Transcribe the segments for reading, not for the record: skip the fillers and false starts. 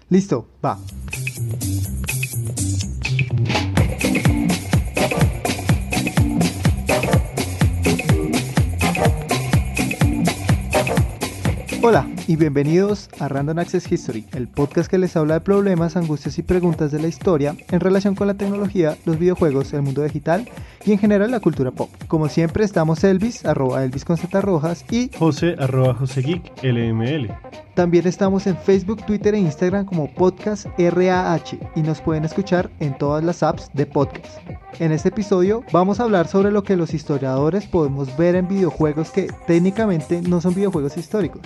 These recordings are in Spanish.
Listo, va. Hola y bienvenidos a Random Access History, el podcast que les habla de problemas, angustias y preguntas de la historia en relación con la tecnología, los videojuegos, el mundo digital y en general la cultura pop. Como siempre estamos Elvis, @Elvis con Z Rojas y José, @JoseGeek, LML. También estamos en Facebook, Twitter e Instagram como Podcast RAH y nos pueden escuchar en todas las apps de podcast. En este episodio vamos a hablar sobre lo que los historiadores podemos ver en videojuegos que técnicamente no son videojuegos históricos,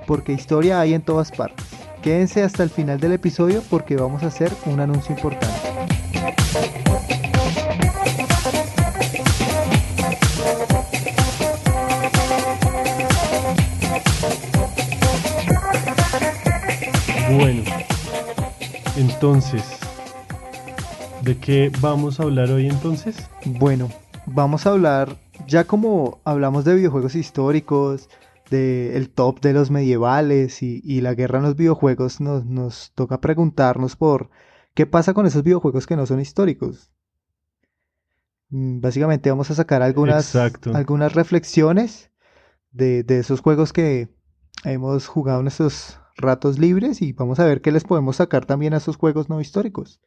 porque historia hay en todas partes. Quédense hasta el final del episodio porque vamos a hacer un anuncio importante. Bueno, entonces, ¿de qué vamos a hablar hoy entonces? Bueno, vamos a hablar, ya como hablamos de videojuegos históricos, del top de los medievales y la guerra en los videojuegos, nos toca preguntarnos por qué pasa con esos videojuegos que no son históricos. Básicamente vamos a sacar Exacto. algunas reflexiones de esos juegos que hemos jugado en estos ratos libres y vamos a ver qué les podemos sacar también a esos juegos no históricos.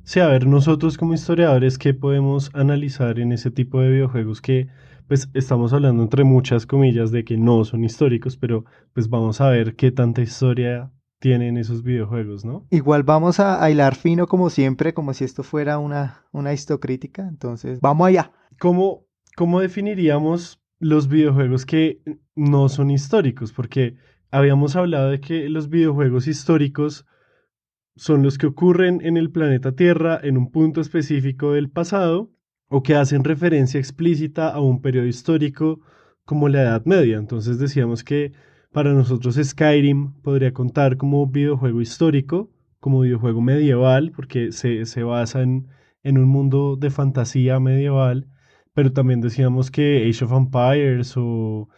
Sí, a ver, nosotros como historiadores, ¿qué podemos analizar en ese tipo de videojuegos que, pues, estamos hablando entre muchas comillas de que no son históricos, pero pues vamos a ver qué tanta historia tienen esos videojuegos, ¿no? Igual vamos a hilar fino como siempre, como si esto fuera una histocrítica. Entonces, vamos allá. ¿Cómo, cómo definiríamos los videojuegos que no son históricos? Porque habíamos hablado de que los videojuegos históricos son los que ocurren en el planeta Tierra en un punto específico del pasado o que hacen referencia explícita a un periodo histórico como la Edad Media. Entonces decíamos que para nosotros Skyrim podría contar como videojuego histórico, como videojuego medieval, porque se basa en un mundo de fantasía medieval, pero también decíamos que Age of Empires o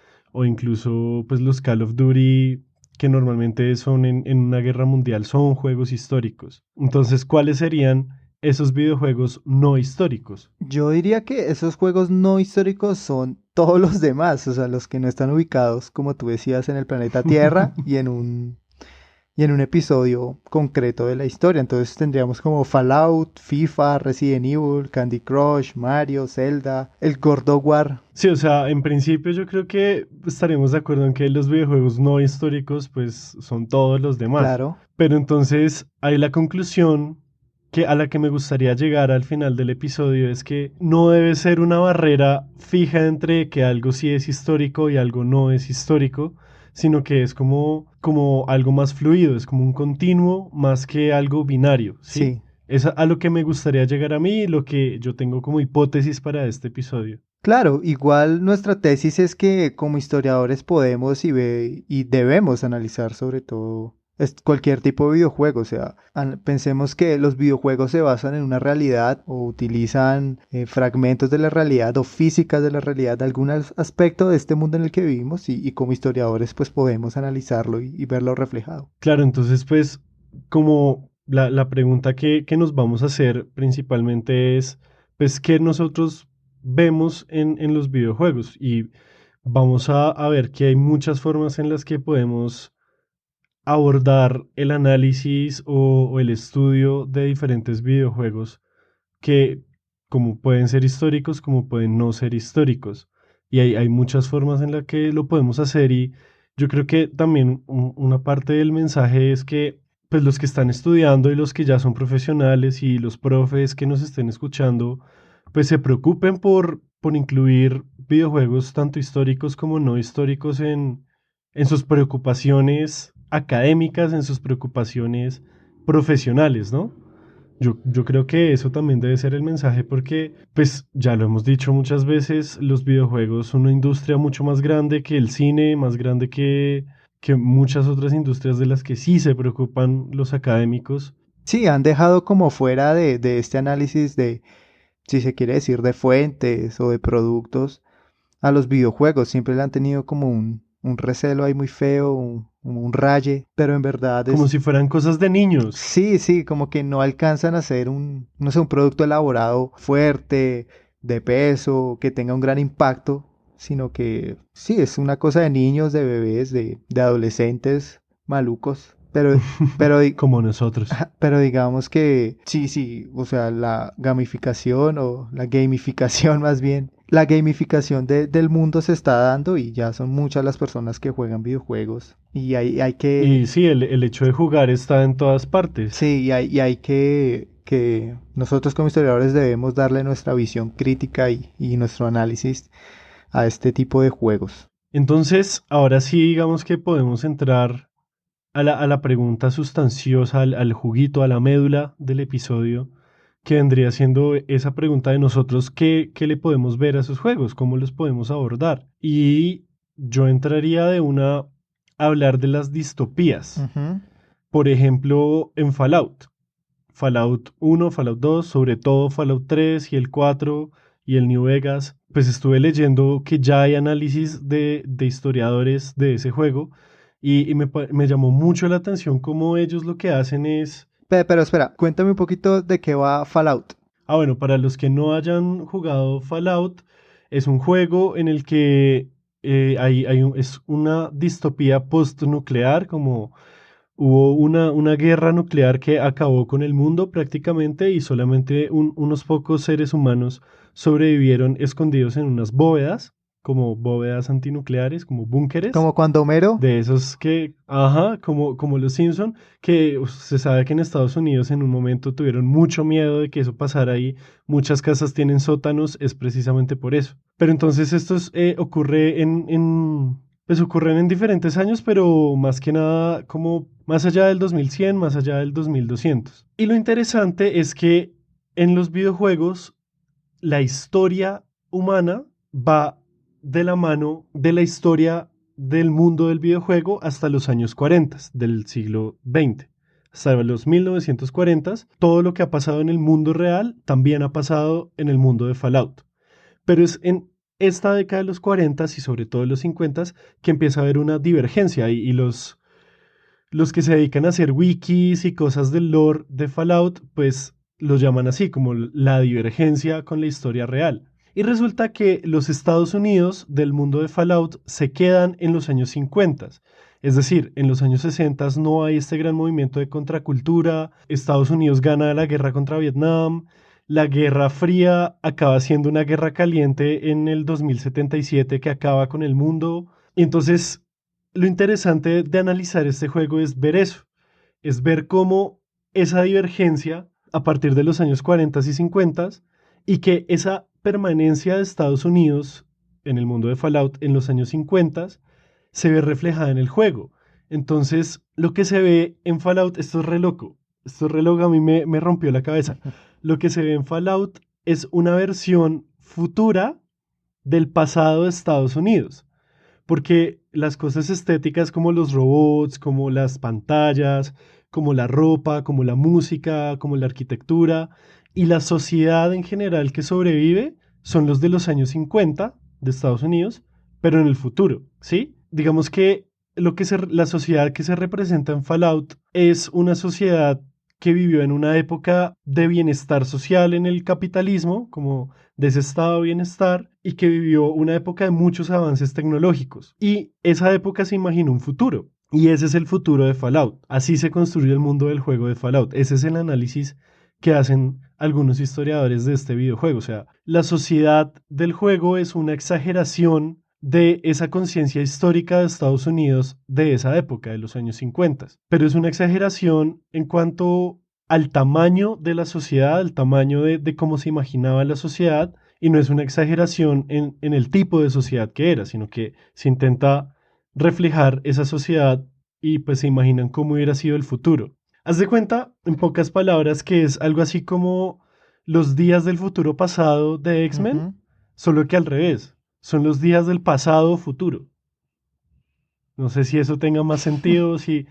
incluso pues los Call of Duty que normalmente son en una guerra mundial, son juegos históricos. Entonces, ¿cuáles serían esos videojuegos no históricos? Yo diría que esos juegos no históricos son todos los demás, o sea, los que no están ubicados, como tú decías, en el planeta Tierra y en un episodio concreto de la historia. Entonces tendríamos como Fallout, FIFA, Resident Evil, Candy Crush, Mario, Zelda, el God of War. Sí, o sea, en principio yo creo que estaremos de acuerdo en que los videojuegos no históricos pues son todos los demás. Claro. Pero entonces hay la conclusión que a la que me gustaría llegar al final del episodio es que no debe ser una barrera fija entre que algo sí es histórico y algo no es histórico, sino que es como algo más fluido, es como un continuo más que algo binario, ¿sí? Sí. Es a lo que me gustaría llegar a mí y lo que yo tengo como hipótesis para este episodio. Claro, igual nuestra tesis es que como historiadores podemos y debemos analizar sobre todo cualquier tipo de videojuego, o sea, pensemos que los videojuegos se basan en una realidad o utilizan fragmentos de la realidad o físicas de la realidad, algún aspecto de este mundo en el que vivimos y como historiadores pues podemos analizarlo y verlo reflejado. Claro, entonces pues como la pregunta que nos vamos a hacer principalmente es, pues, ¿qué nosotros vemos en los videojuegos? Y vamos a ver que hay muchas formas en las que podemos abordar el análisis o el estudio de diferentes videojuegos que como pueden ser históricos, como pueden no ser históricos. Y hay muchas formas en las que lo podemos hacer y yo creo que también una parte del mensaje es que pues los que están estudiando y los que ya son profesionales y los profes que nos estén escuchando, pues se preocupen por incluir videojuegos tanto históricos como no históricos en sus preocupaciones académicas, en sus preocupaciones profesionales, ¿no? Yo creo que eso también debe ser el mensaje porque, pues ya lo hemos dicho muchas veces, los videojuegos son una industria mucho más grande que el cine, más grande que muchas otras industrias de las que sí se preocupan los académicos. Sí, han dejado como fuera de este análisis de, si se quiere decir, de fuentes o de productos a los videojuegos. Siempre le han tenido como un recelo ahí muy feo, un raye, pero en verdad Como es, si fueran cosas de niños. sí, sí, como que no alcanzan a ser no sé, un producto elaborado fuerte, de peso, que tenga un gran impacto, sino que sí, es una cosa de niños, de bebés, de adolescentes malucos, pero, Como nosotros. pero digamos que sí, sí, o sea, la gamificación o la gamificación más bien, la gamificación del mundo se está dando y ya son muchas las personas que juegan videojuegos y hay que, Y sí, el hecho de jugar está en todas partes. sí, y hay que nosotros como historiadores debemos darle nuestra visión crítica y nuestro análisis a este tipo de juegos. Entonces, ahora sí, digamos que podemos entrar a la pregunta sustanciosa, al juguito, a la médula del episodio, que vendría siendo esa pregunta de nosotros, ¿qué le podemos ver a esos juegos? ¿Cómo los podemos abordar? Y yo entraría de una a hablar de las distopías. Ujú. Por ejemplo, en Fallout. Fallout 1, Fallout 2, sobre todo Fallout 3 y el 4 y el New Vegas, pues estuve leyendo que ya hay análisis de historiadores de ese juego y me llamó mucho la atención cómo ellos lo que hacen es... Pero espera, cuéntame un poquito de qué va Fallout. Ah, bueno, para los que no hayan jugado Fallout, es un juego en el que es una distopía postnuclear, como hubo una guerra nuclear que acabó con el mundo prácticamente y solamente unos pocos seres humanos sobrevivieron escondidos en unas bóvedas, como bóvedas antinucleares, como búnkeres, Como cuando Homero, de esos que, ajá, como los Simpson, que se sabe que en Estados Unidos en un momento tuvieron mucho miedo de que eso pasara y muchas casas tienen sótanos, es precisamente por eso. Pero entonces esto ocurre pues ocurren en diferentes años, pero más que nada como más allá del 2100, más allá del 2200. Y lo interesante es que en los videojuegos la historia humana va de la mano de la historia del mundo del videojuego hasta los años 40 del siglo XX. Hasta los 1940, todo lo que ha pasado en el mundo real también ha pasado en el mundo de Fallout. Pero es en esta década de los 40 y sobre todo en los 50 que empieza a haber una divergencia y los que se dedican a hacer wikis y cosas del lore de Fallout, pues los llaman así, como la divergencia con la historia real. Y resulta que los Estados Unidos del mundo de Fallout se quedan en los años 50. Es decir, en los años 60 no hay este gran movimiento de contracultura, Estados Unidos gana la guerra contra Vietnam, la Guerra Fría acaba siendo una guerra caliente en el 2077 que acaba con el mundo. Y entonces lo interesante de analizar este juego es ver eso, es ver cómo esa divergencia a partir de los años 40 y 50 y que esa permanencia de Estados Unidos en el mundo de Fallout en los años 50 se ve reflejada en el juego. Entonces, lo que se ve en Fallout, esto es re loco, a mí me rompió la cabeza. Lo que se ve en Fallout es una versión futura del pasado de Estados Unidos porque las cosas estéticas como los robots, como las pantallas, como la ropa, como la música, como la arquitectura y la sociedad en general que sobrevive son los de los años 50 de Estados Unidos, pero en el futuro, ¿sí? Digamos que la sociedad que se representa en Fallout es una sociedad que vivió en una época de bienestar social en el capitalismo, como de ese estado de bienestar, y que vivió una época de muchos avances tecnológicos. Y esa época se imaginó un futuro. Y ese es el futuro de Fallout. Así se construye el mundo del juego de Fallout. Ese es el análisis que hacen algunos historiadores de este videojuego. O sea, la sociedad del juego es una exageración de esa conciencia histórica de Estados Unidos de esa época, de los años 50. Pero es una exageración en cuanto al tamaño de la sociedad, al tamaño de cómo se imaginaba la sociedad, y no es una exageración en el tipo de sociedad que era, sino que se intenta reflejar esa sociedad y pues se imaginan cómo hubiera sido el futuro. Haz de cuenta, en pocas palabras, que es algo así como los días del futuro pasado de X-Men, ujú. solo que al revés. Son los días del pasado futuro. No sé si eso tenga más sentido, si...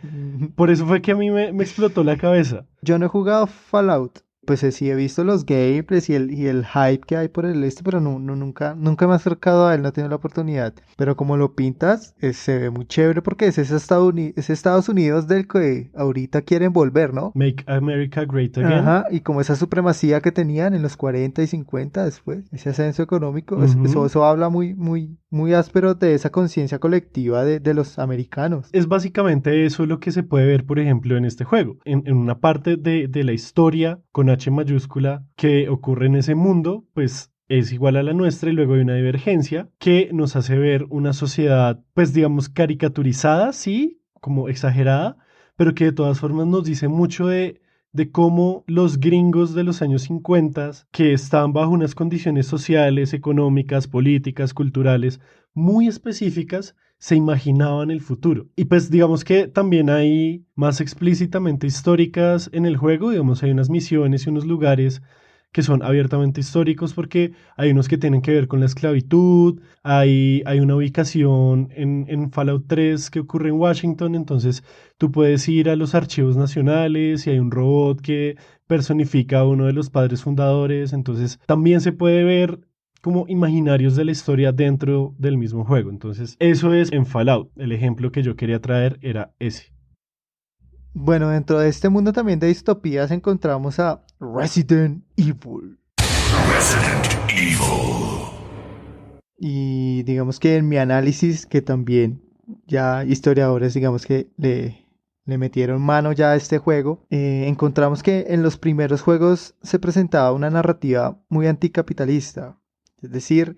Por eso fue que a mí me explotó la cabeza. Yo no he jugado Fallout, Pues sí he visto los gameplays y el hype que hay por el pero nunca me he acercado a él, no he tenido la oportunidad. Pero como lo pintas, se ve muy chévere porque es ese Estados Unidos del que ahorita quieren volver, ¿no? Make America Great Again. Ajá, y como esa supremacía que tenían en los 40 y 50 después, ese ascenso económico, Ujú. eso habla muy áspero de esa conciencia colectiva de los americanos. Es básicamente eso lo que se puede ver, por ejemplo, en este juego. En una parte de la historia con H mayúscula que ocurre en ese mundo, pues es igual a la nuestra y luego hay una divergencia que nos hace ver una sociedad, pues digamos, caricaturizada, sí, como exagerada, pero que de todas formas nos dice mucho de cómo los gringos de los años 50, que están bajo unas condiciones sociales, económicas, políticas, culturales muy específicas, se imaginaban el futuro. Y pues digamos que también hay más explícitamente históricas en el juego, digamos, hay unas misiones y unos lugares que son abiertamente históricos porque hay unos que tienen que ver con la esclavitud, hay una ubicación en Fallout 3 que ocurre en Washington, entonces tú puedes ir a los archivos nacionales y hay un robot que personifica a uno de los padres fundadores, entonces también se puede ver como imaginarios de la historia dentro del mismo juego. Entonces, eso es en Fallout. El ejemplo que yo quería traer era ese. Bueno, dentro de este mundo también de distopías encontramos a Resident Evil. Resident Evil. Y digamos que en mi análisis, que también ya historiadores, digamos que le metieron mano ya a este juego, encontramos que en los primeros juegos se presentaba una narrativa muy anticapitalista. Es decir,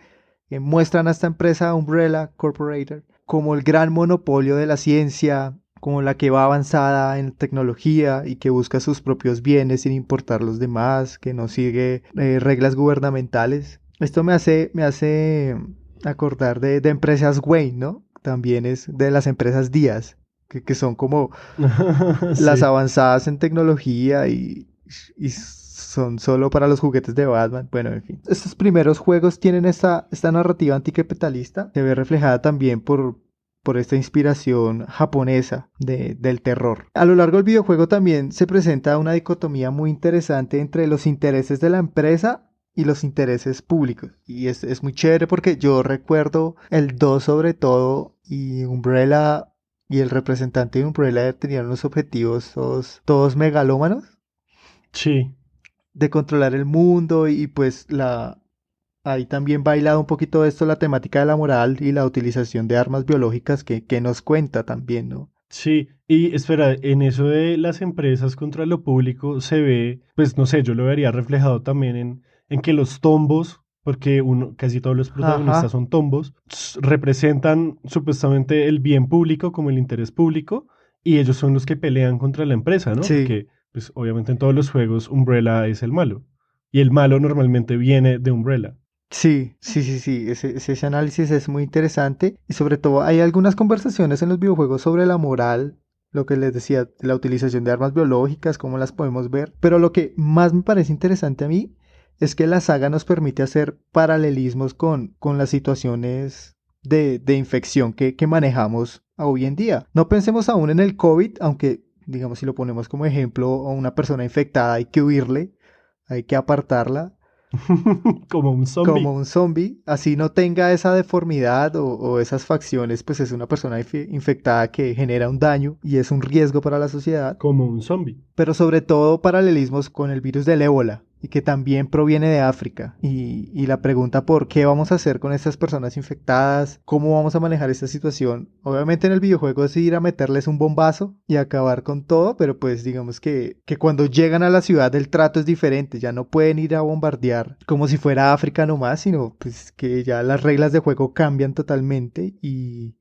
muestran a esta empresa Umbrella Corporator como el gran monopolio de la ciencia, como la que va avanzada en tecnología y que busca sus propios bienes sin importar los demás, que no sigue reglas gubernamentales. Esto me hace acordar de empresas Wayne, ¿no? También es de las empresas Díaz, que son como las Sí. avanzadas en tecnología y son solo para los juguetes de Batman. Bueno, en fin. Estos primeros juegos tienen esta narrativa anticapitalista. Se ve reflejada también por esta inspiración japonesa del terror. A lo largo del videojuego también se presenta una dicotomía muy interesante entre los intereses de la empresa y los intereses públicos. Y es muy chévere porque yo recuerdo el 2 sobre todo y Umbrella y el representante de Umbrella tenían unos objetivos todos megalómanos Sí. de controlar el mundo y pues ahí también bailado un poquito esto la temática de la moral y la utilización de armas biológicas que nos cuenta también, ¿no? Sí, y espera, en eso de las empresas contra lo público se ve, pues no sé, yo lo vería reflejado también en que los tombos, porque casi todos los protagonistas Ajá, son tombos, representan supuestamente el bien público como el interés público, y ellos son los que pelean contra la empresa, ¿no? sí. Porque, pues obviamente en todos los juegos Umbrella es el malo, y el malo normalmente viene de Umbrella. Sí. Ese análisis es muy interesante y sobre todo hay algunas conversaciones en los videojuegos sobre la moral, lo que les decía, la utilización de armas biológicas, cómo las podemos ver. Pero lo que más me parece interesante a mí es que la saga nos permite hacer paralelismos con las situaciones de infección que manejamos hoy en día. No pensemos aún en el COVID, aunque digamos si lo ponemos como ejemplo a una persona infectada hay que huirle, hay que apartarla Como un como zombie, un zombie, así no tenga esa deformidad o esas facciones, pues es una persona infectada que genera un daño y es un riesgo para la sociedad, como un zombie. pero sobre todo paralelismos con el virus del ébola y que también proviene de África. Y la pregunta por qué vamos a hacer con estas personas infectadas, cómo vamos a manejar esta situación. Obviamente en el videojuego es ir a meterles un bombazo y acabar con todo, pero pues digamos que cuando llegan a la ciudad el trato es diferente, ya no pueden ir a bombardear como si fuera África nomás, sino pues que ya las reglas de juego cambian totalmente y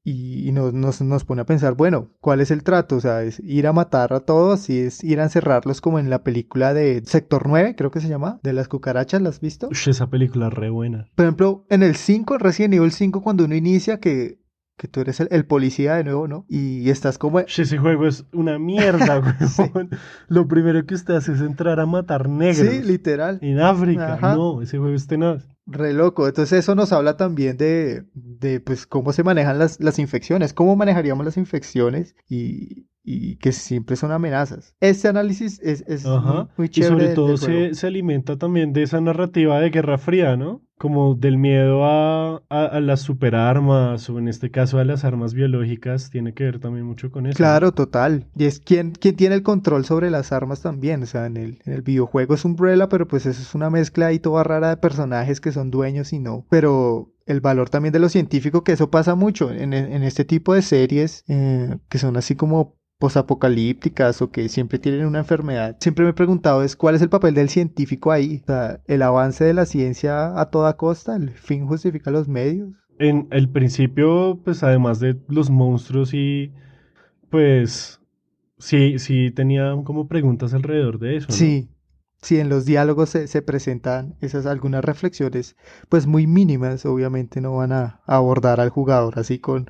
nos pone a pensar, bueno, ¿cuál es el trato? O sea, es ir a matar a todos y es ir a encerrarlos como en la película de Sector 9 creo que se llama, de las cucarachas, ¿la has visto? Ush, esa película es re buena. Por ejemplo, en el 5 en Resident Evil 5 cuando uno inicia que tú eres el policía de nuevo, ¿no? Y estás como... Ese juego es una mierda, sí, weón. Lo primero que usted hace es entrar a matar sí, negros literal. en África. Ajá. No, ese juego es tenaz. Re loco. Entonces eso nos habla también pues cómo se manejan las infecciones, cómo manejaríamos las infecciones y que siempre son amenazas. Este análisis es muy, Ajá. muy Y chévere sobre todo del juego. se alimenta también de esa narrativa de Guerra Fría, ¿no? Como del miedo a las superarmas, o en este caso a las armas biológicas, tiene que ver también mucho con eso, ¿no? Claro, total. Y es quien tiene el control sobre las armas también. O sea, en el videojuego es Umbrella, pero pues eso es una mezcla ahí toda rara de personajes que son dueños y no. Pero el valor también de lo científico, que eso pasa mucho en este tipo de series que son así como posapocalípticas o que siempre tienen una enfermedad. Siempre me he preguntado es cuál es el papel del científico ahí. O sea, el avance de la ciencia a toda costa, el fin justifica los medios. En el principio, pues además de los monstruos y pues sí tenían como preguntas alrededor de eso, ¿no? Sí, sí, en los diálogos se presentan esas algunas reflexiones, pues muy mínimas, obviamente no van a abordar al jugador así con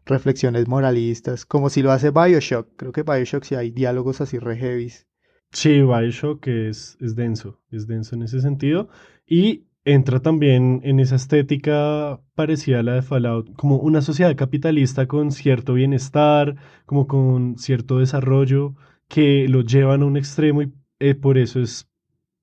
reflexiones moralistas, como si lo hace BioShock. Creo que BioShock sí hay diálogos así re heavies. Sí, BioShock es denso en ese sentido. Y entra también en esa estética parecida a la de Fallout, como una sociedad capitalista con cierto bienestar, como con cierto desarrollo, que lo llevan a un extremo y por eso es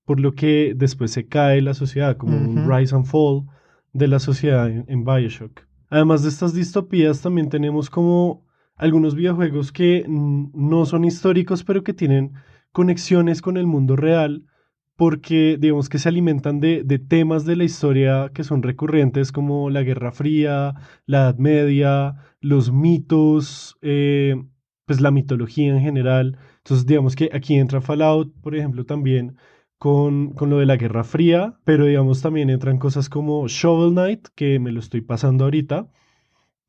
por lo que después se cae la sociedad, como un Ujú. rise and fall de la sociedad en BioShock. Además de estas distopías, también tenemos como algunos videojuegos que no son históricos, pero que tienen conexiones con el mundo real, porque digamos que se alimentan de temas de la historia que son recurrentes, como la Guerra Fría, la Edad Media, los mitos, pues la mitología en general. Entonces, digamos que aquí entra Fallout, por ejemplo, también con lo de la Guerra Fría, pero digamos también entran cosas como Shovel Knight, que me lo estoy pasando ahorita,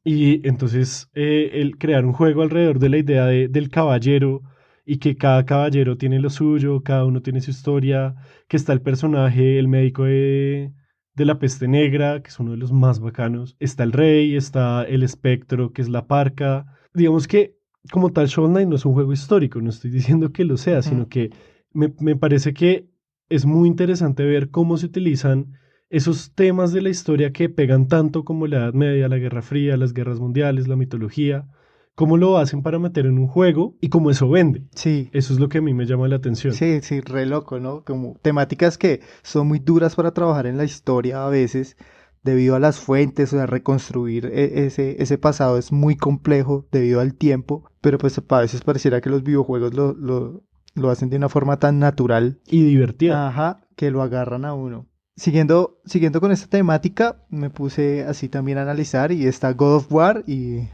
y entonces el crear un juego alrededor de la idea del caballero y que cada caballero tiene lo suyo, cada uno tiene su historia, que está el personaje, el médico de la peste negra, que es uno de los más bacanos, está el rey, está el espectro, que es la parca. Digamos que como tal Shovel Knight no es un juego histórico, no estoy diciendo que lo sea, Ujú. sino que me parece que es muy interesante ver cómo se utilizan esos temas de la historia que pegan tanto como la Edad Media, la Guerra Fría, las guerras mundiales, la mitología, cómo lo hacen para meter en un juego y cómo eso vende. Sí, Eso es lo que a mí me llama la atención. sí, sí, re loco, ¿no? Como temáticas que son muy duras para trabajar en la historia a veces, debido a las fuentes, o sea, reconstruir ese pasado es muy complejo debido al tiempo, pero pues a veces pareciera que los videojuegos lo hacen de una forma tan natural, Y divertida. ajá, que lo agarran a uno. Siguiendo con esta temática, me puse así también a analizar y está God of War y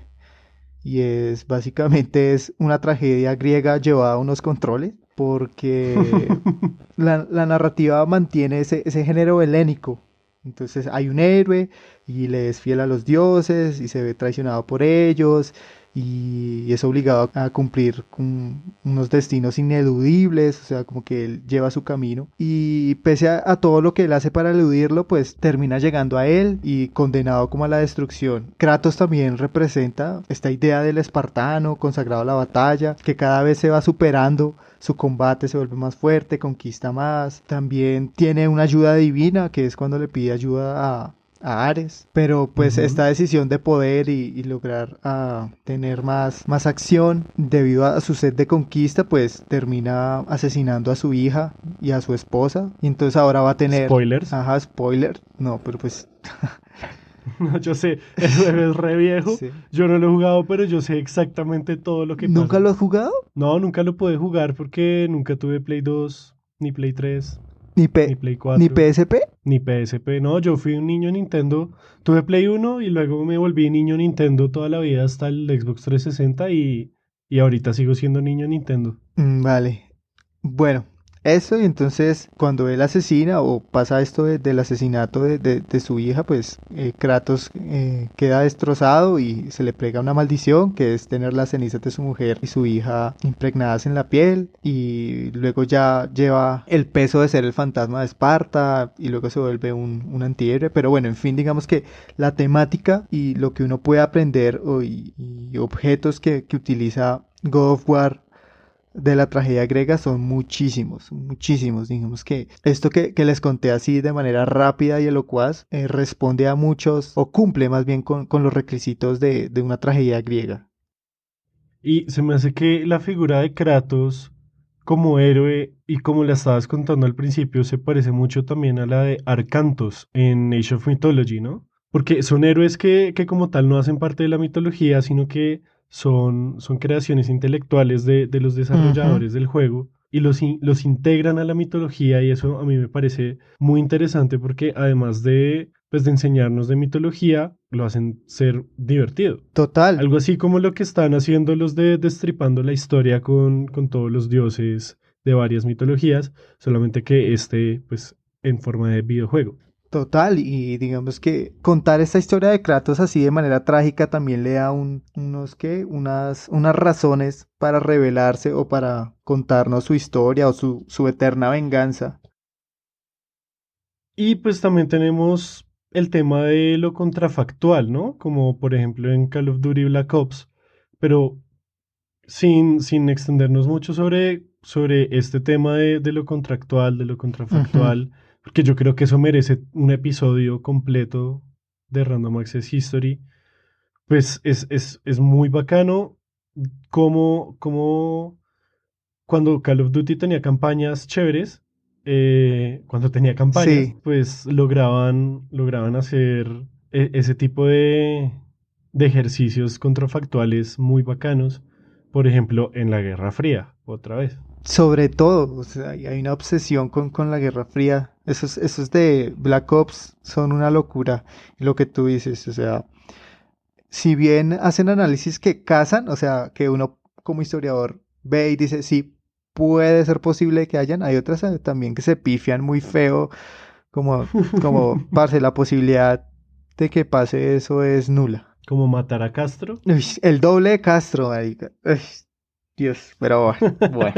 es básicamente es una tragedia griega llevada a unos controles porque la narrativa mantiene ese género helénico. Entonces hay un héroe y le es fiel a los dioses y se ve traicionado por ellos y es obligado a cumplir con unos destinos ineludibles, o sea, como que él lleva su camino y pese a todo lo que él hace para eludirlo, pues termina llegando a él y condenado como a la destrucción. Kratos también representa esta idea del espartano consagrado a la batalla, que cada vez se va superando, su combate se vuelve más fuerte, conquista más. También tiene una ayuda divina, que es cuando le pide ayuda a Ares. Pero pues Ujú. esta decisión de poder y lograr tener más acción debido a su sed de conquista, pues termina asesinando a su hija y a su esposa. Y entonces ahora va a tener... Spoilers. Ajá, spoiler. No, pero pues... No, yo sé, el juego es re viejo. Sí. Yo no lo he jugado, pero yo sé exactamente todo lo que ¿Nunca pasa. lo has jugado? No, nunca lo pude jugar porque nunca tuve Play 2, ni Play 3, ¿Ni, ni P Play ni 4. PSP? Ni PSP, no, yo fui un niño Nintendo. Tuve Play 1 y luego me volví niño Nintendo toda la vida hasta el Xbox 360 y ahorita sigo siendo niño Nintendo. Vale. Bueno, eso y entonces cuando él asesina o pasa esto del asesinato de su hija, pues Kratos queda destrozado y se le prega una maldición que es tener las cenizas de su mujer y su hija impregnadas en la piel y luego ya lleva el peso de ser el fantasma de Esparta y luego se vuelve un antihéroe. Pero bueno, en fin, digamos que la temática y lo que uno puede aprender y objetos que utiliza God of War de la tragedia griega son muchísimos, muchísimos. Digamos que esto que les conté así de manera rápida y elocuaz responde a muchos o cumple más bien con los requisitos de una tragedia griega. Y se me hace que la figura de Kratos como héroe y como la estabas contando al principio se parece mucho también a la de Arcantos en Age of Mythology, ¿no? Porque son héroes que como tal no hacen parte de la mitología, sino que son creaciones intelectuales de los Ujú. desarrolladores del juego y los integran a la mitología y eso a mí me parece muy interesante porque además de, pues, de enseñarnos de mitología, lo hacen ser divertido. Total. Algo así como lo que están haciendo los de Destripando la Historia con todos los dioses de varias mitologías, solamente que pues, en forma de videojuego. Total, y digamos que contar esta historia de Kratos así de manera trágica también le da unas razones para revelarse o para contarnos su historia o su eterna venganza. Y pues también tenemos el tema de lo contrafactual, ¿no? Como por ejemplo en Call of Duty Black Ops, pero sin extendernos mucho sobre este tema de lo contractual, de lo Ujú. contrafactual, porque yo creo que eso merece un episodio completo de Random Access History. Pues es muy bacano como cuando Call of Duty tenía campañas chéveres, cuando tenía campañas, Sí, pues lograban hacer ese tipo de ejercicios contrafactuales muy bacanos. Por ejemplo, en la Guerra Fría, otra vez. sobre todo, o sea, hay una obsesión con la Guerra Fría. Esos de Black Ops son una locura, lo que tú dices, o sea, si bien hacen análisis que casan, o sea, que uno como historiador ve y dice, sí, puede ser posible que hayan, hay otras también que se pifian muy feo, parce, la posibilidad de que pase eso es nula. Como matar a Castro. Uy, el doble de Castro, marica. Uy, Dios, pero bueno.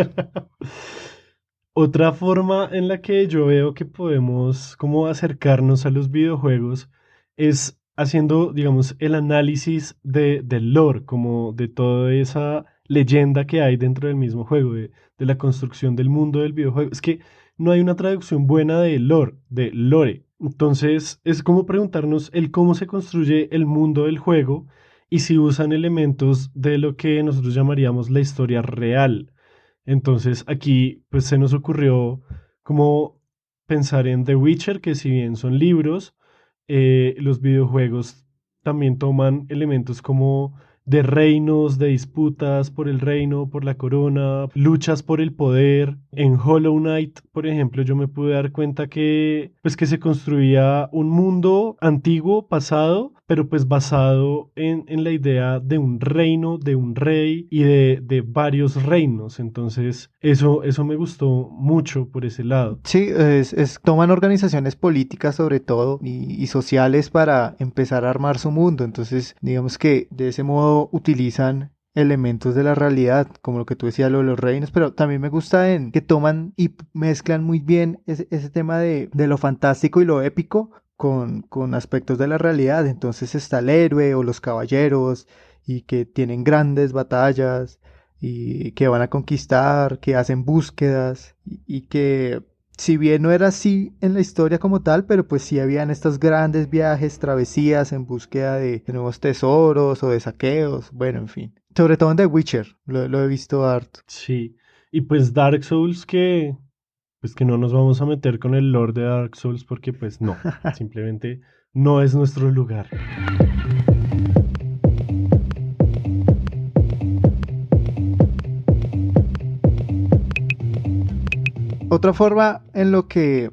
Otra forma en la que yo veo que podemos como acercarnos a los videojuegos es haciendo, digamos, el análisis del lore, como de toda esa leyenda que hay dentro del mismo juego, de la construcción del mundo del videojuego. Es que no hay una traducción buena de lore, de lore. Entonces es como preguntarnos el cómo se construye el mundo del juego y si usan elementos de lo que nosotros llamaríamos la historia real. Entonces aquí pues se nos ocurrió como pensar en The Witcher, que si bien son libros, los videojuegos también toman elementos como de reinos, de disputas por el reino, por la corona, luchas por el poder. En Hollow Knight, por ejemplo, yo me pude dar cuenta que pues que se construía un mundo antiguo, pasado, pero pues basado en la idea de un reino, de un rey y de varios reinos. Entonces, eso me gustó mucho por ese lado. Sí, toman organizaciones políticas sobre todo y sociales para empezar a armar su mundo. Entonces, digamos que de ese modo utilizan elementos de la realidad, como lo que tú decías, lo de los reinos, pero también me gusta en que toman y mezclan muy bien ese tema de lo fantástico y lo épico con aspectos de la realidad. Entonces está el héroe o los caballeros y que tienen grandes batallas y que van a conquistar, que hacen búsquedas y que si bien no era así en la historia como tal, pero pues sí habían estos grandes viajes, travesías en búsqueda de nuevos tesoros o de saqueos, bueno, en fin. Sobre todo en The Witcher, lo he visto harto. Sí. Y pues Dark Souls pues que no nos vamos a meter con el lore de Dark Souls porque pues no, simplemente no es nuestro lugar. Otra forma en lo que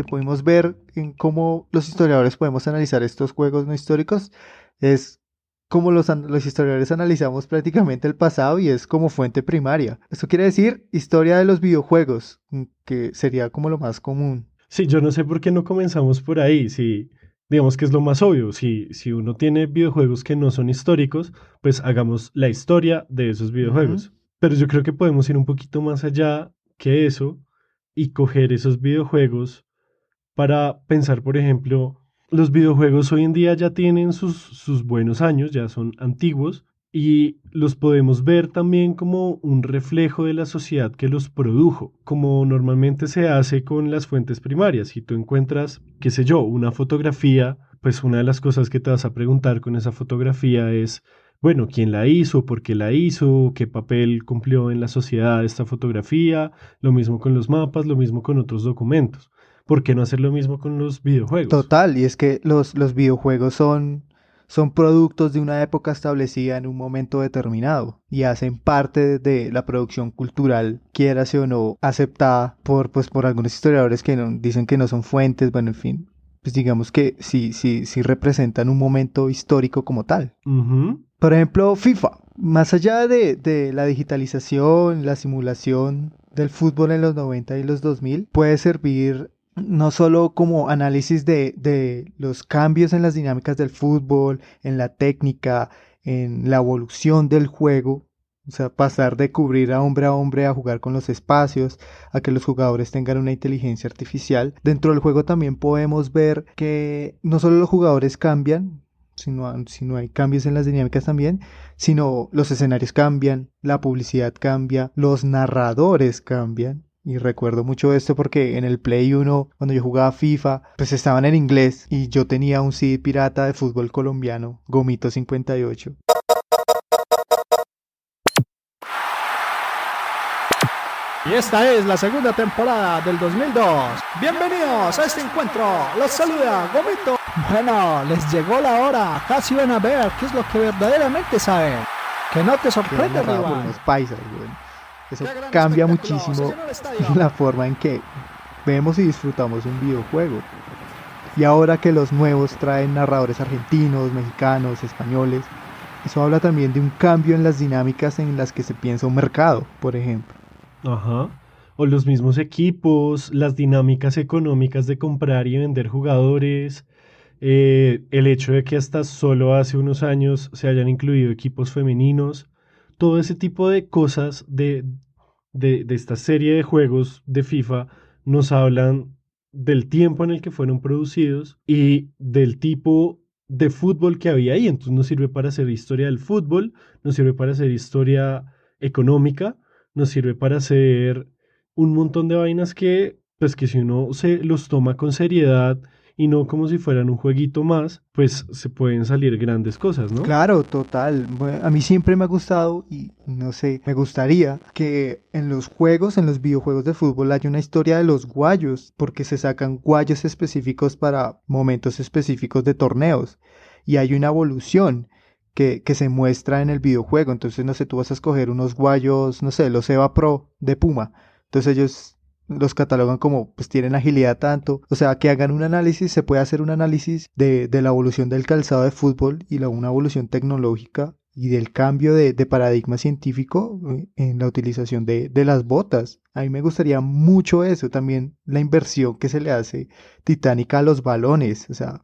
pudimos ver en cómo los historiadores podemos analizar estos juegos no históricos es cómo los historiadores analizamos prácticamente el pasado y es como fuente primaria. Esto quiere decir historia de los videojuegos, que sería como lo más común. Sí, yo no sé por qué no comenzamos por ahí, si digamos que es lo más obvio, si uno tiene videojuegos que no son históricos, pues hagamos la historia de esos Ujú. videojuegos. Pero yo creo que podemos ir un poquito más allá que eso y coger esos videojuegos para pensar, por ejemplo, los videojuegos hoy en día ya tienen sus buenos años, ya son antiguos, y los podemos ver también como un reflejo de la sociedad que los produjo, como normalmente se hace con las fuentes primarias. Si tú encuentras, qué sé yo, una fotografía, pues una de las cosas que te vas a preguntar con esa fotografía es, bueno, quién la hizo, por qué la hizo, qué papel cumplió en la sociedad esta fotografía, lo mismo con los mapas, lo mismo con otros documentos. ¿Por qué no hacer lo mismo con los videojuegos? Total, y es que los videojuegos son productos de una época establecida en un momento determinado y hacen parte de la producción cultural, quierase o no, aceptada por algunos historiadores que dicen que no son fuentes, bueno, en fin, pues digamos que sí representan un momento histórico como tal. Ujú. Por ejemplo, FIFA, más allá de la digitalización, la simulación del fútbol en los 90 y los 2000, puede servir no solo como análisis de los cambios en las dinámicas del fútbol, en la técnica, en la evolución del juego, o sea, pasar de cubrir a hombre a jugar con los espacios, a que los jugadores tengan una inteligencia artificial. Dentro del juego también podemos ver que no solo los jugadores cambian, sino hay cambios en las dinámicas también, sino los escenarios cambian, la publicidad cambia, los narradores cambian. Y recuerdo mucho esto porque en el Play 1, cuando yo jugaba FIFA, pues estaban en inglés y yo tenía un CD pirata de fútbol colombiano, Gomito 58. Y esta es la segunda temporada del 2002. Bienvenidos a este encuentro. Los saluda Gomito. Bueno, les llegó la hora. Casi van a ver qué es lo que verdaderamente saben. Que no te Que era sorprenda, narrado por rival. unos paisas, güey. Eso Qué gran cambia espectáculo muchísimo se llenó el estadio. la forma en que vemos y disfrutamos un videojuego. Y ahora que los nuevos traen narradores argentinos, mexicanos, españoles, eso habla también de un cambio en las dinámicas en las que se piensa un mercado, por ejemplo. Ajá. O los mismos equipos, las dinámicas económicas de comprar y vender jugadores, el hecho de que hasta solo hace unos años se hayan incluido equipos femeninos, todo ese tipo de cosas de esta serie de juegos de FIFA nos hablan del tiempo en el que fueron producidos y del tipo de fútbol que había ahí. Entonces nos sirve para hacer historia del fútbol, nos sirve para hacer historia económica, nos sirve para hacer un montón de vainas que, pues que si uno se los toma con seriedad y no como si fueran un jueguito más, pues se pueden salir grandes cosas, ¿no? Claro, total. A mí siempre me ha gustado y no sé, me gustaría que en los juegos, en los videojuegos de fútbol haya una historia de los guayos, porque se sacan guayos específicos para momentos específicos de torneos y hay una evolución que se muestra en el videojuego. Entonces, no sé, tú vas a escoger unos guayos, no sé, los Eva Pro de Puma. Entonces ellos los catalogan como, pues tienen agilidad tanto. O sea, que hagan un análisis, se puede hacer un análisis de la evolución del calzado de fútbol y una evolución tecnológica y del cambio de paradigma científico en la utilización de las botas. A mí me gustaría mucho eso, también la inversión que se le hace titánica a los balones, o sea,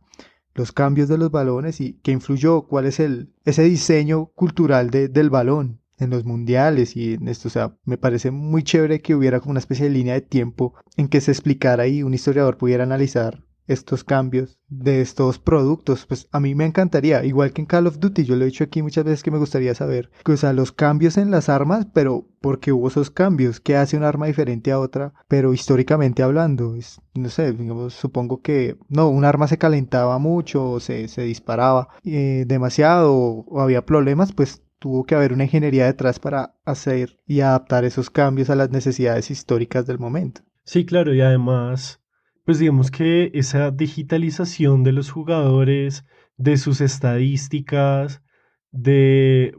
los cambios de los balones y qué influyó, cuál es ese diseño cultural del balón en los mundiales y en esto, o sea, me parece muy chévere que hubiera como una especie de línea de tiempo en que se explicara y un historiador pudiera analizar estos cambios de estos productos. Pues a mí me encantaría, igual que en Call of Duty, yo lo he dicho aquí muchas veces que me gustaría saber, o sea, los cambios en las armas, pero ¿por qué hubo esos cambios? ¿Qué hace un arma diferente a otra? Pero históricamente hablando, no sé, digamos, supongo que no, un arma se calentaba mucho, o se disparaba demasiado, o había problemas, pues tuvo que haber una ingeniería detrás para hacer y adaptar esos cambios a las necesidades históricas del momento. Sí, claro, y además, pues digamos que esa digitalización de los jugadores, de sus estadísticas, de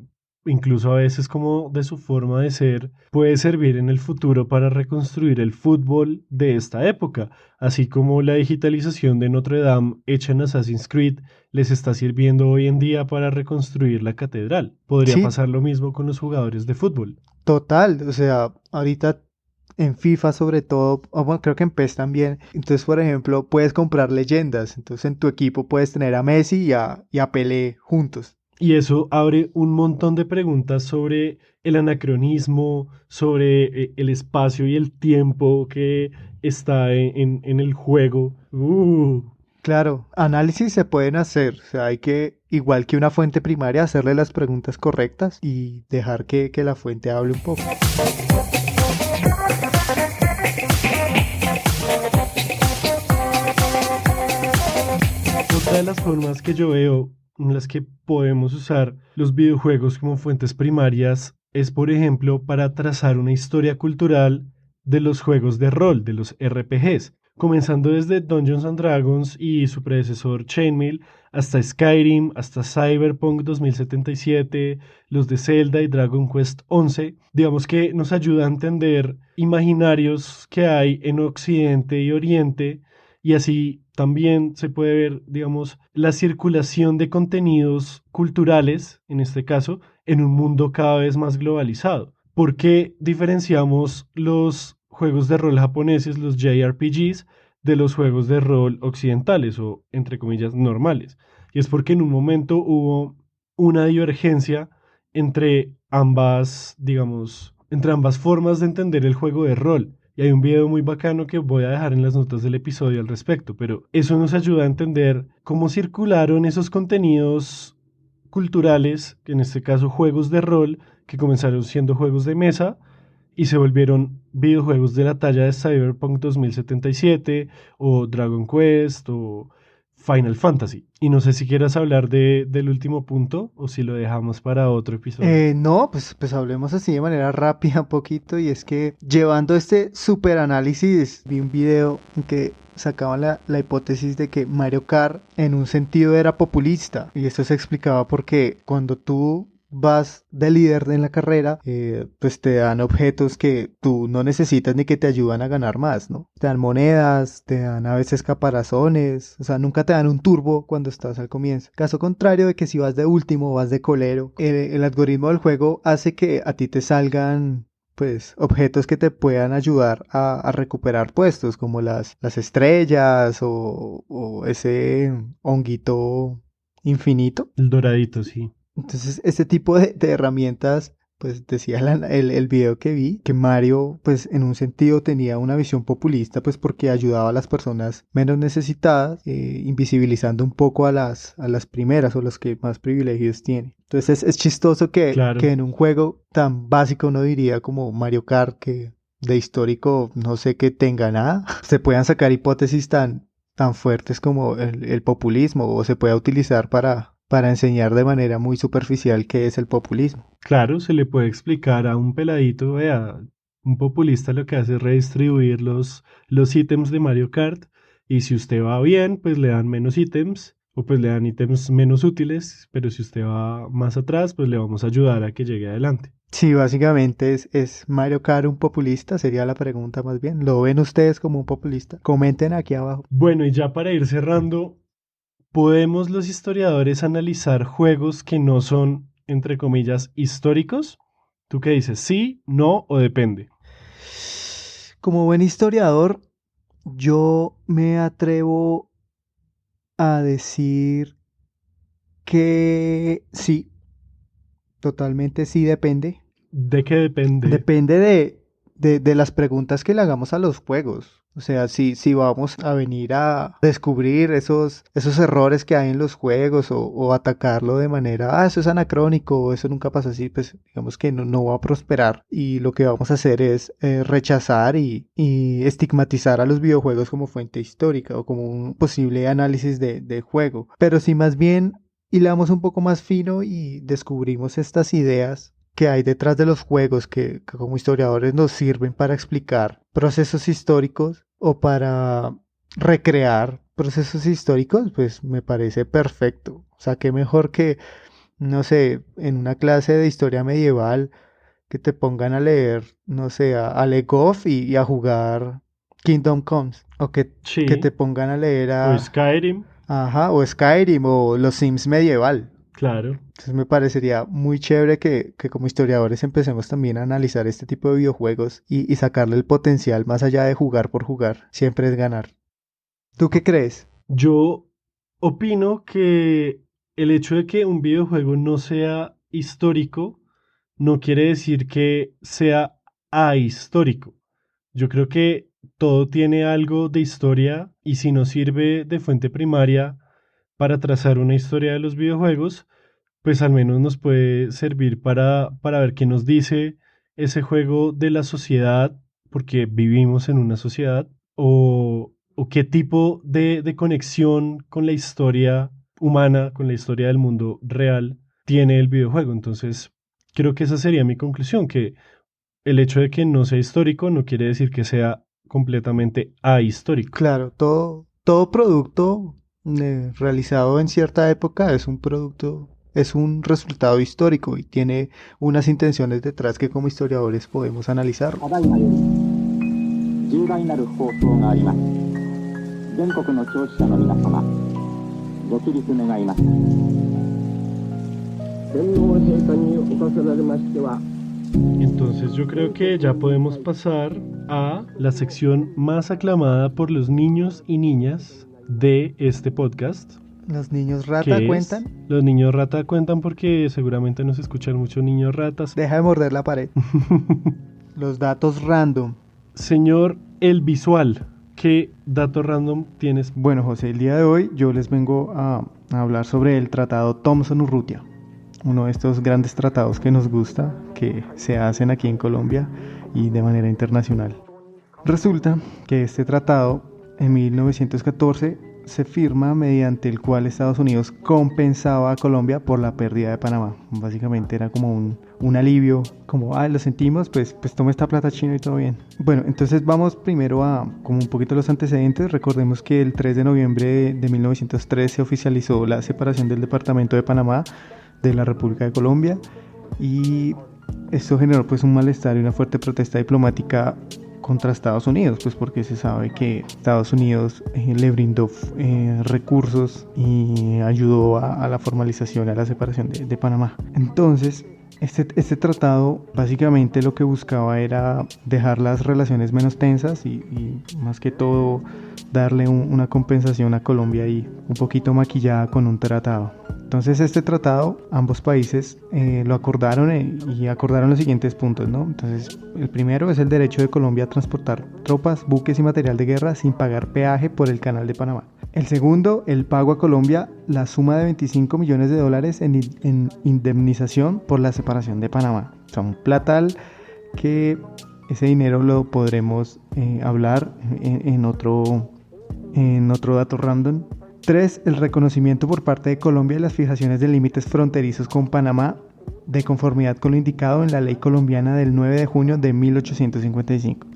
incluso a veces como de su forma de ser, puede servir en el futuro para reconstruir el fútbol de esta época, así como la digitalización de Notre Dame hecha en Assassin's Creed les está sirviendo hoy en día para reconstruir la catedral. Podría Sí, pasar lo mismo con los jugadores de fútbol. total, o sea, ahorita en FIFA sobre todo, o bueno, creo que en PES también, entonces por ejemplo puedes comprar leyendas, entonces en tu equipo puedes tener a Messi y a Pelé juntos. Y eso abre un montón de preguntas sobre el anacronismo, sobre el espacio y el tiempo que está en el juego. Claro, análisis se pueden hacer, o sea, hay que, igual que una fuente primaria, hacerle las preguntas correctas y dejar que la fuente hable un poco. Otra de las formas que yo veo en las que podemos usar los videojuegos como fuentes primarias es, por ejemplo, para trazar una historia cultural de los juegos de rol, de los RPGs, comenzando desde Dungeons and Dragons y su predecesor Chainmail, hasta Skyrim, hasta Cyberpunk 2077, los de Zelda y Dragon Quest 11, digamos que nos ayuda a entender imaginarios que hay en Occidente y Oriente, y así también se puede ver, digamos, la circulación de contenidos culturales, en este caso, en un mundo cada vez más globalizado. ¿Por qué diferenciamos los juegos de rol japoneses, los JRPGs, de los juegos de rol occidentales o, entre comillas, normales? Y es porque en un momento hubo una divergencia entre ambas, digamos, entre ambas formas de entender el juego de rol. Y hay un video muy bacano que voy a dejar en las notas del episodio al respecto, pero eso nos ayuda a entender cómo circularon esos contenidos culturales, que en este caso juegos de rol, que comenzaron siendo juegos de mesa y se volvieron videojuegos de la talla de Cyberpunk 2077 o Dragon Quest o Final Fantasy. Y no sé si quieras hablar del último punto o si lo dejamos para otro episodio. No, pues hablemos así de manera rápida un poquito, y es que llevando este super análisis vi un video en que sacaban la hipótesis de que Mario Kart en un sentido era populista, y esto se explicaba porque cuando tú vas de líder en la carrera, pues te dan objetos que tú no necesitas ni que te ayudan a ganar más, ¿no? Te dan monedas, te dan a veces caparazones, o sea, nunca te dan un turbo cuando estás al comienzo. Caso contrario de que si vas de último o vas de colero, el algoritmo del juego hace que a ti te salgan pues objetos que te puedan ayudar a recuperar puestos, como las estrellas o ese honguito infinito. El doradito, sí. Entonces, este tipo de herramientas, pues decía el video que vi, que Mario, pues en un sentido tenía una visión populista, pues porque ayudaba a las personas menos necesitadas, invisibilizando un poco a las primeras o los que más privilegios tienen. Entonces, es chistoso Claro. que en un juego tan básico, uno diría como Mario Kart, que de histórico no sé que tenga nada, se puedan sacar hipótesis tan fuertes como el populismo, o se pueda utilizar para enseñar de manera muy superficial qué es el populismo. Claro, se le puede explicar a un peladito, vea, un populista lo que hace es redistribuir los ítems de Mario Kart, y si usted va bien, pues le dan menos ítems, o pues le dan ítems menos útiles, pero si usted va más atrás, pues le vamos a ayudar a que llegue adelante. Sí, básicamente es Mario Kart un populista, sería la pregunta más bien. ¿Lo ven ustedes como un populista? Comenten aquí abajo. Bueno, y ya para ir cerrando, ¿podemos los historiadores analizar juegos que no son, entre comillas, históricos? ¿Tú qué dices? ¿Sí, no o depende? Como buen historiador, yo me atrevo a decir que sí, totalmente sí depende. ¿De qué depende? Depende de las preguntas que le hagamos a los juegos. O sea, si vamos a venir a descubrir esos errores que hay en los juegos, o atacarlo de manera, eso es anacrónico, o eso nunca pasa así, pues digamos que no va a prosperar. Y lo que vamos a hacer es rechazar y estigmatizar a los videojuegos como fuente histórica o como un posible análisis de juego. Pero si más bien hilamos un poco más fino y descubrimos estas ideas que hay detrás de los juegos que como historiadores nos sirven para explicar procesos históricos o para recrear procesos históricos, pues me parece perfecto. O sea, qué mejor que, no sé, en una clase de historia medieval que te pongan a leer, no sé, a Legoff y a jugar Kingdom Comes, o que Sí. te pongan a leer O Skyrim, ajá, o Skyrim o los Sims medieval. claro. Entonces me parecería muy chévere que como historiadores empecemos también a analizar este tipo de videojuegos y sacarle el potencial más allá de jugar por jugar. Siempre es ganar. ¿Tú qué crees? Yo opino que el hecho de que un videojuego no sea histórico no quiere decir que sea ahistórico. Yo creo que todo tiene algo de historia, y si no sirve de fuente primaria para trazar una historia de los videojuegos, pues al menos nos puede servir para ver qué nos dice ese juego de la sociedad, porque vivimos en una sociedad, o qué tipo de conexión con la historia humana, con la historia del mundo real, tiene el videojuego. Entonces, creo que esa sería mi conclusión, que el hecho de que no sea histórico no quiere decir que sea completamente ahistórico. Claro, todo producto realizado en cierta época es un producto, es un resultado histórico y tiene unas intenciones detrás que como historiadores podemos analizar. ただいまより重大なる放送があります。全国の聴取者の皆様、ご起立願います。天皇陛下におかせられましては、 Entonces yo creo que ya podemos pasar a la sección más aclamada por los niños y niñas de este podcast. ¿Los niños que rata es- cuentan? Los niños rata cuentan porque seguramente nos escuchan muchos niños ratas. Deja de morder la pared. Los datos random. Señor El Visual, ¿qué dato random tienes? Bueno, José, el día de hoy yo les vengo a hablar sobre el Tratado Thomson-Urrutia, uno de estos grandes tratados que nos gusta, que se hacen aquí en Colombia y de manera internacional. Resulta que este tratado en 1914 se firma mediante el cual Estados Unidos compensaba a Colombia por la pérdida de Panamá. Básicamente era como un alivio, como, lo sentimos, pues toma esta plata chino y todo bien. Bueno, entonces vamos primero a como un poquito los antecedentes. Recordemos que el 3 de noviembre de 1903 se oficializó la separación del departamento de Panamá de la República de Colombia y esto generó pues un malestar y una fuerte protesta diplomática contra Estados Unidos, pues porque se sabe que Estados Unidos le brindó recursos y ayudó a la formalización, a la separación de Panamá. Entonces, este tratado básicamente lo que buscaba era dejar las relaciones menos tensas y más que todo darle una compensación a Colombia y un poquito maquillada con un tratado. Entonces este tratado, ambos países lo acordaron y acordaron los siguientes puntos, ¿no? Entonces el primero es el derecho de Colombia a transportar tropas, buques y material de guerra sin pagar peaje por el canal de Panamá. El segundo, el pago a Colombia la suma de $25 millones en indemnización por la separación de Panamá. O sea, un platal que ese dinero lo podremos hablar en otro dato random. 3. El reconocimiento por parte de Colombia de las fijaciones de límites fronterizos con Panamá de conformidad con lo indicado en la ley colombiana del 9 de junio de 1855.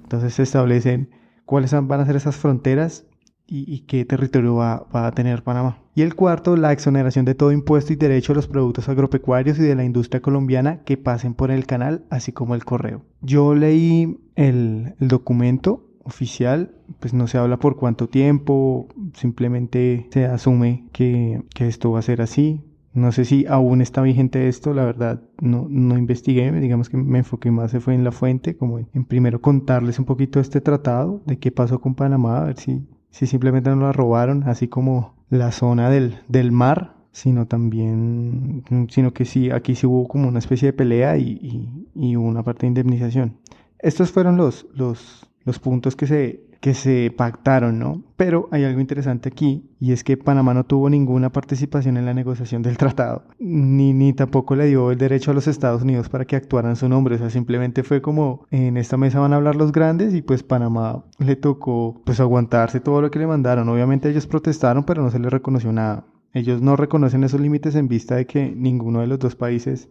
Entonces se establecen cuáles van a ser esas fronteras y qué territorio va a tener Panamá. Y el cuarto, la exoneración de todo impuesto y derecho a los productos agropecuarios y de la industria colombiana que pasen por el canal, así como el correo. Yo leí el documento oficial, pues no se habla por cuánto tiempo, simplemente se asume que esto va a ser así. No sé si aún está vigente esto, la verdad no investigué, digamos que me enfoqué más fue en la fuente, como en primero contarles un poquito de este tratado, de qué pasó con Panamá, a ver si simplemente nos la robaron, así como la zona del mar, sino que sí, aquí sí hubo como una especie de pelea y hubo una parte de indemnización. Estos fueron los puntos que se pactaron, ¿no? Pero hay algo interesante aquí, y es que Panamá no tuvo ninguna participación en la negociación del tratado, ni tampoco le dio el derecho a los Estados Unidos para que actuaran en su nombre. O sea, simplemente fue como, en esta mesa van a hablar los grandes, y pues Panamá le tocó pues aguantarse todo lo que le mandaron. Obviamente ellos protestaron, pero no se les reconoció nada. Ellos no reconocen esos límites en vista de que ninguno de los dos países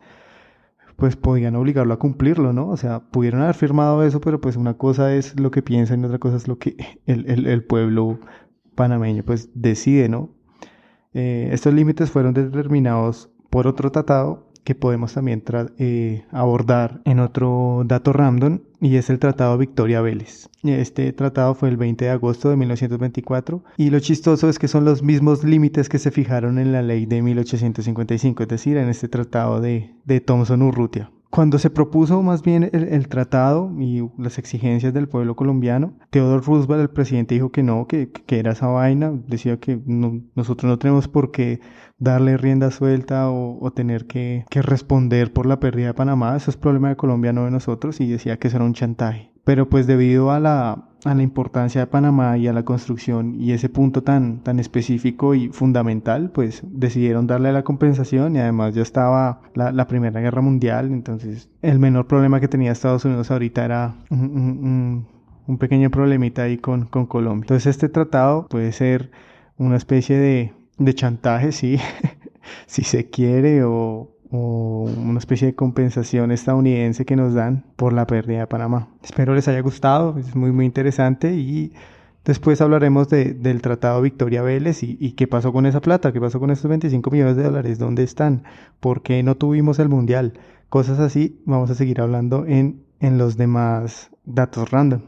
pues podían obligarlo a cumplirlo, ¿no? O sea, pudieron haber firmado eso, pero pues una cosa es lo que piensan y otra cosa es lo que el pueblo panameño pues decide, ¿no? Estos límites fueron determinados por otro tratado que podemos también abordar en otro dato random, y es el Tratado Victoria Vélez. Este tratado fue el 20 de agosto de 1924 y lo chistoso es que son los mismos límites que se fijaron en la ley de 1855, es decir, en este tratado de Thomson-Urrutia. Cuando se propuso más bien el tratado y las exigencias del pueblo colombiano, Theodore Roosevelt, el presidente, dijo que no, que era esa vaina. Decía que nosotros no tenemos por qué darle rienda suelta o tener que responder por la pérdida de Panamá. Eso es problema de Colombia, no de nosotros, y decía que eso era un chantaje. Pero pues debido a la importancia de Panamá y a la construcción y ese punto tan específico y fundamental, pues decidieron darle la compensación, y además ya estaba la Primera Guerra Mundial. Entonces el menor problema que tenía Estados Unidos ahorita era un pequeño problemita ahí con Colombia. Entonces este tratado puede ser una especie de De chantaje, sí, si se quiere, o una especie de compensación estadounidense que nos dan por la pérdida de Panamá. Espero les haya gustado, es muy muy interesante y después hablaremos del Tratado Victoria Vélez y qué pasó con esa plata, qué pasó con esos 25 millones de dólares, dónde están, por qué no tuvimos el mundial, cosas así. Vamos a seguir hablando en los demás datos random.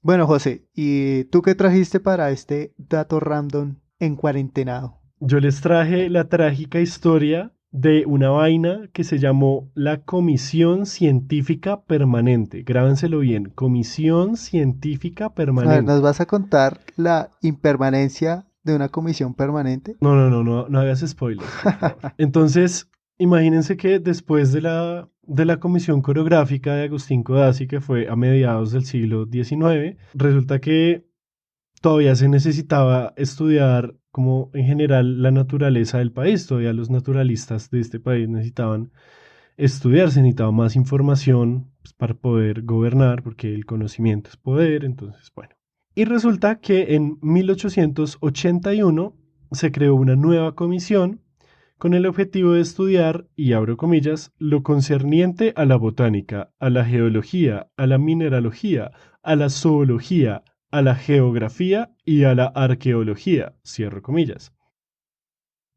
Bueno, José, ¿y tú qué trajiste para este dato random en cuarentenado? Yo les traje la trágica historia de una vaina que se llamó la Comisión Científica Permanente. Grábenselo bien, Comisión Científica A ver, Permanente. ¿nos vas a contar la impermanencia de una comisión permanente? No hagas spoilers, por favor. Entonces, imagínense que después de la comisión coreográfica de Agustín Codazzi, que fue a mediados del siglo XIX, resulta que todavía se necesitaba estudiar como en general la naturaleza del país. Todavía los naturalistas de este país necesitaban estudiar, se necesitaba más información pues, para poder gobernar, porque el conocimiento es poder, entonces, bueno. Y resulta que en 1881 se creó una nueva comisión con el objetivo de estudiar, y abro comillas, lo concerniente a la botánica, a la geología, a la mineralogía, a la zoología, a la geografía y a la arqueología, cierro comillas.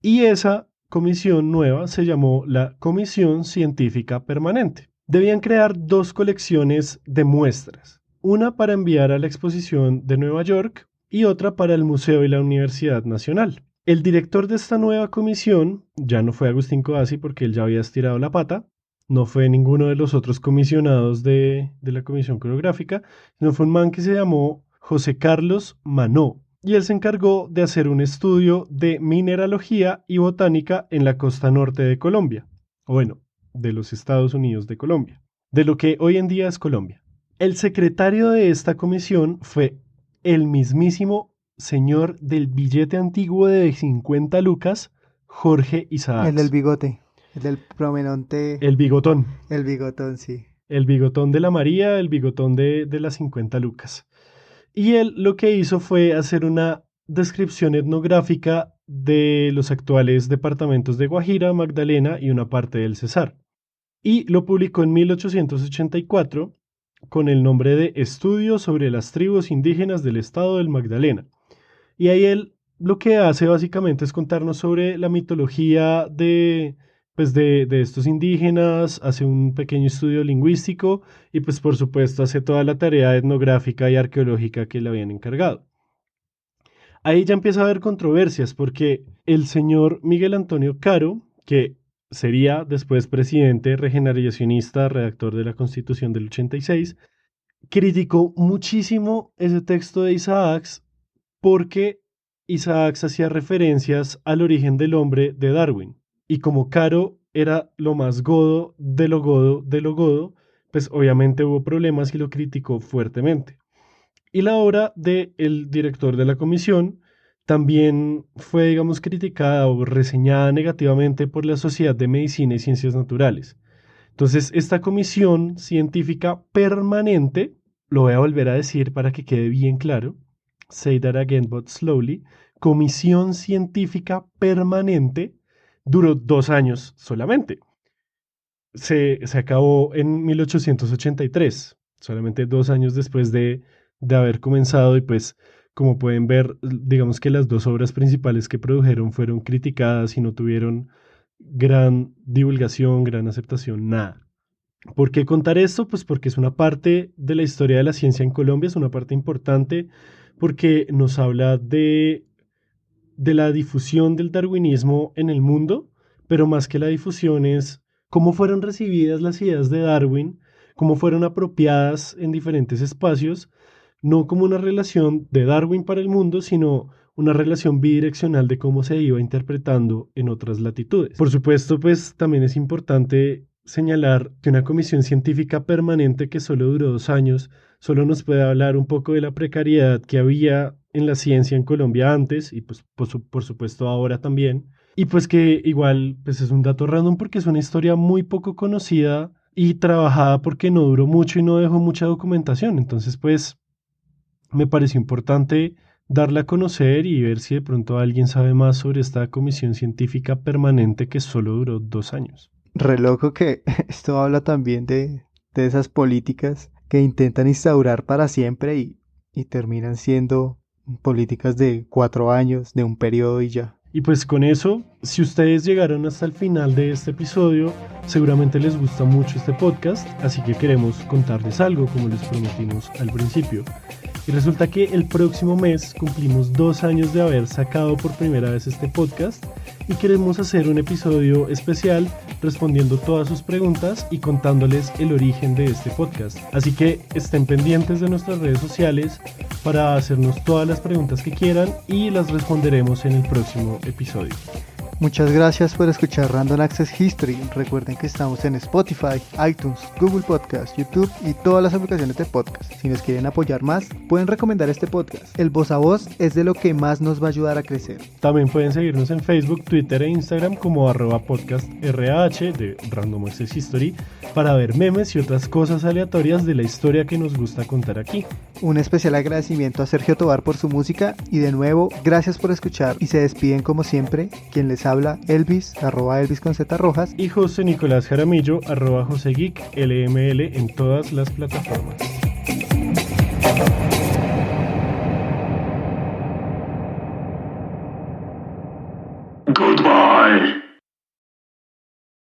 Y esa comisión nueva se llamó la Comisión Científica Permanente. Debían crear 2 colecciones de muestras, una para enviar a la exposición de Nueva York y otra para el Museo y la Universidad Nacional. El director de esta nueva comisión ya no fue Agustín Codazzi porque él ya había estirado la pata, no fue ninguno de los otros comisionados de la comisión coreográfica, sino fue un man que se llamó José Carlos Manó, y él se encargó de hacer un estudio de mineralogía y botánica en la costa norte de Colombia, o bueno, de los Estados Unidos de Colombia, de lo que hoy en día es Colombia. El secretario de esta comisión fue el mismísimo señor del billete antiguo de 50 lucas, Jorge Isaacs. El del bigote, el del prominente, El bigotón. el bigotón, sí. El bigotón de la María, el bigotón de las 50 lucas. Y él lo que hizo fue hacer una descripción etnográfica de los actuales departamentos de Guajira, Magdalena y una parte del Cesar. Y lo publicó en 1884 con el nombre de Estudio sobre las tribus indígenas del estado del Magdalena. Y ahí él lo que hace básicamente es contarnos sobre la mitología de estos indígenas, hace un pequeño estudio lingüístico y pues por supuesto hace toda la tarea etnográfica y arqueológica que le habían encargado. Ahí ya empieza a haber controversias porque el señor Miguel Antonio Caro, que sería después presidente regeneracionista, redactor de la Constitución del 86, criticó muchísimo ese texto de Isaacs porque Isaacs hacía referencias al origen del hombre de Darwin. Y como Caro era lo más godo de lo godo de lo godo, pues obviamente hubo problemas y lo criticó fuertemente. Y la obra del director de la comisión también fue, digamos, criticada o reseñada negativamente por la Sociedad de Medicina y Ciencias Naturales. Entonces, esta comisión científica permanente, lo voy a volver a decir para que quede bien claro, say that again but slowly, comisión científica permanente, duró 2 años solamente. Se acabó en 1883, solamente 2 años después de haber comenzado y pues como pueden ver, digamos que las 2 obras principales que produjeron fueron criticadas y no tuvieron gran divulgación, gran aceptación, nada. ¿Por qué contar esto? Pues porque es una parte de la historia de la ciencia en Colombia, es una parte importante porque nos habla de la difusión del darwinismo en el mundo, pero más que la difusión es cómo fueron recibidas las ideas de Darwin, cómo fueron apropiadas en diferentes espacios, no como una relación de Darwin para el mundo, sino una relación bidireccional de cómo se iba interpretando en otras latitudes. Por supuesto, pues también es importante señalar que una comisión científica permanente que solo duró 2 años, solo nos puede hablar un poco de la precariedad que había en la ciencia en Colombia antes y pues por supuesto ahora también. Y pues que igual pues es un dato random porque es una historia muy poco conocida y trabajada porque no duró mucho y no dejó mucha documentación. Entonces pues me pareció importante darla a conocer y ver si de pronto alguien sabe más sobre esta comisión científica permanente que solo duró 2 años. Re loco que esto habla también de esas políticas que intentan instaurar para siempre y terminan siendo políticas de 4 años, de un periodo y ya. Y pues con eso, si ustedes llegaron hasta el final de este episodio, seguramente les gusta mucho este podcast, así que queremos contarles algo como les prometimos al principio. Y resulta que el próximo mes cumplimos 2 años de haber sacado por primera vez este podcast y queremos hacer un episodio especial respondiendo todas sus preguntas y contándoles el origen de este podcast. Así que estén pendientes de nuestras redes sociales para hacernos todas las preguntas que quieran y las responderemos en el próximo episodio. Muchas gracias por escuchar Random Access History. Recuerden que estamos en Spotify, iTunes, Google Podcast, YouTube y todas las aplicaciones de podcast. Si nos quieren apoyar más, pueden recomendar este podcast. El voz a voz es de lo que más nos va a ayudar a crecer. También pueden seguirnos en Facebook, Twitter e Instagram como @podcastrah de Random Access History para ver memes y otras cosas aleatorias de la historia que nos gusta contar aquí. Un especial agradecimiento a Sergio Tobar por su música y de nuevo, gracias por escuchar y se despiden como siempre, quien les habla Elvis, @Elvis con Z Rojas y José Nicolás Jaramillo, @JoséGeek LML en todas las plataformas. Goodbye.